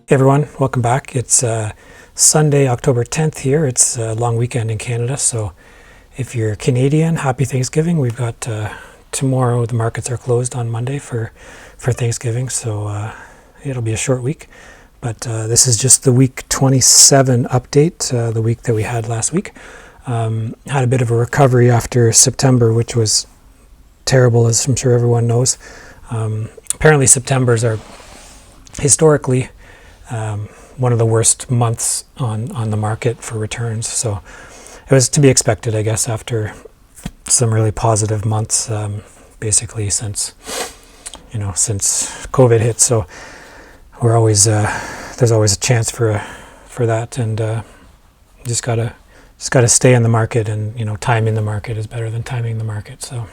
Hey everyone, welcome back. It's Sunday, October 10th here. It's a long weekend in Canada, so if you're Canadian, happy Thanksgiving. We've got tomorrow, the markets are closed on Monday for Thanksgiving, so it'll be a short week. But this is just the week 27 update, the week that we had last week. Had a bit of a recovery after September, which was terrible, as I'm sure everyone knows. Apparently Septembers are historically one of the worst months on the market for returns. So it was to be expected, I guess, after some really positive months, basically since COVID hit. So we're always there's always a chance for that, and just gotta stay in the market, and timing the market is better than timing the market. So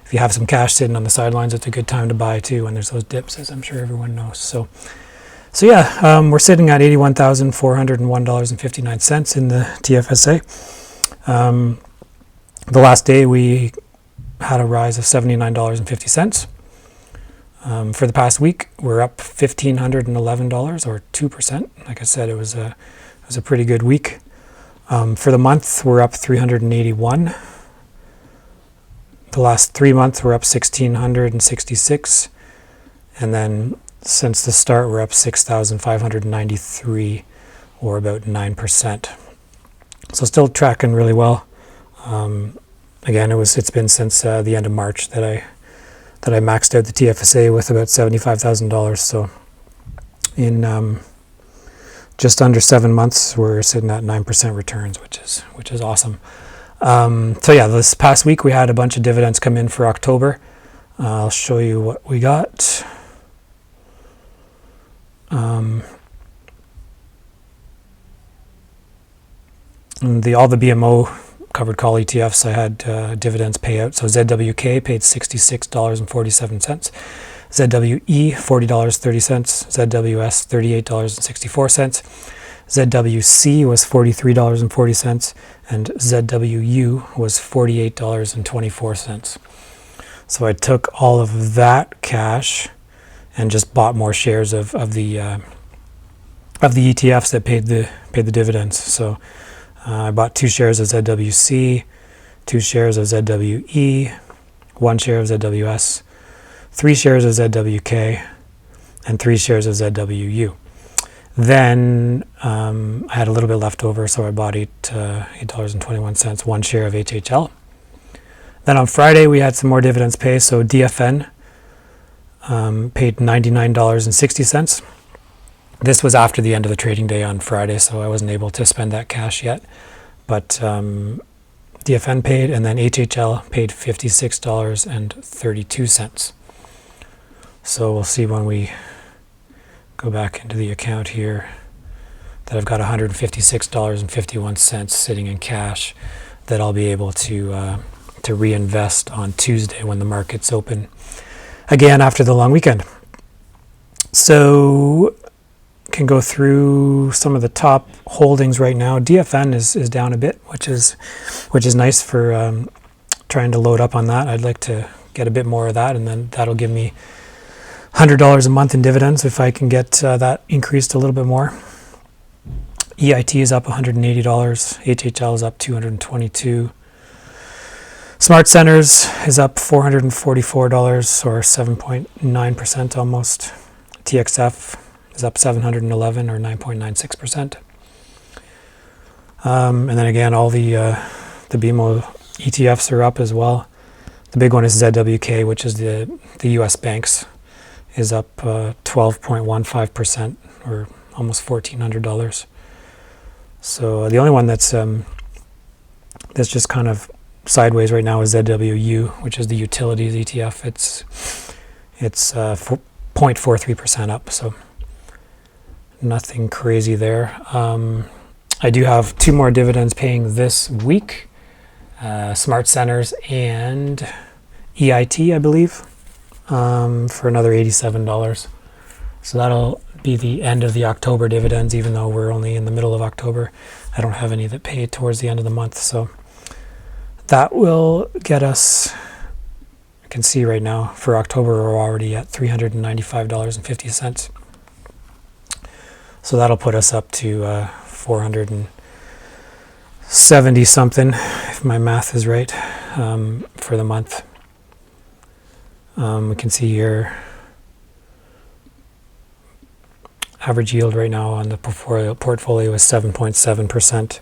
if you have some cash sitting on the sidelines, it's a good time to buy too when there's those dips, as I'm sure everyone knows. So yeah, we're sitting at $81,401.59 in the TFSA. The last day we had a rise of $79.50. For the past week, we're up $1,511 or 2%. Like I said, it was a pretty good week. For the month, we're up $381. The last 3 months, we're up $1,666, and then since the start, we're up 6,593, or about 9%. So still tracking really well. Again, it's been since the end of March that I maxed out the TFSA with about $75,000. So in just under 7 months, we're sitting at 9% returns, which is awesome. So yeah, this past week we had a bunch of dividends come in for October. I'll show you what we got. All the BMO covered call ETFs, I had dividends pay out. So ZWK paid $66.47, ZWE $40.30, ZWS $38.64, ZWC was $43.40, and ZWU was $48.24. So I took all of that cash and just bought more shares of the ETFs that paid the dividends. So I bought 2 shares of ZWC, 2 shares of ZWE, 1 share of ZWS, 3 shares of ZWK, and 3 shares of ZWU. Then I had a little bit left over, so I bought $8.21, 1 share of HHL. Then on Friday we had some more dividends pay. So DFN paid $99.60. This was after the end of the trading day on Friday, so I wasn't able to spend that cash yet. But DFN paid, and then HHL paid $56.32. So we'll see when we go back into the account here that I've got $156.51 sitting in cash that I'll be able to reinvest on Tuesday when the markets open again after the long weekend. So can go through some of the top holdings right now. DFN is down a bit, which is nice for trying to load up on that. I'd like to get a bit more of that, and then that'll give me $100 a month in dividends if I can get that increased a little bit more. EIT is up $180. HHL is up $222. Smart Centers is up $444 or 7.9% almost. TXF is up $711 or 9.96%. And then again, all the BMO ETFs are up as well. The big one is ZWK, which is the US banks, is up 12.15% or almost $1,400. So the only one that's just kind of sideways right now is ZWU, which is the utilities ETF. It's 0.43% up, so nothing crazy there. I do have 2 more dividends paying this week, Smart Centers and EIT, I believe, for another $87. So that'll be the end of the October dividends, even though we're only in the middle of October. I don't have any that pay towards the end of the month, so that will get us, you can see right now, for October we're already at $395.50. So that'll put us up to 470 something, if my math is right, for the month. We can see here average yield right now on the portfolio is 7.7%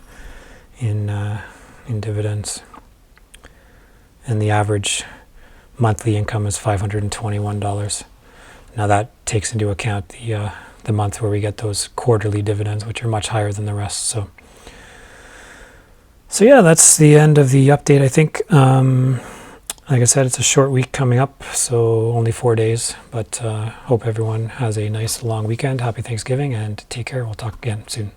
in dividends, and the average monthly income is $521. Now that takes into account the month where we get those quarterly dividends, which are much higher than the rest. So yeah, that's the end of the update, I think. Like I said, it's a short week coming up, so only 4 days, but hope everyone has a nice long weekend. Happy Thanksgiving, and take care. We'll talk again soon.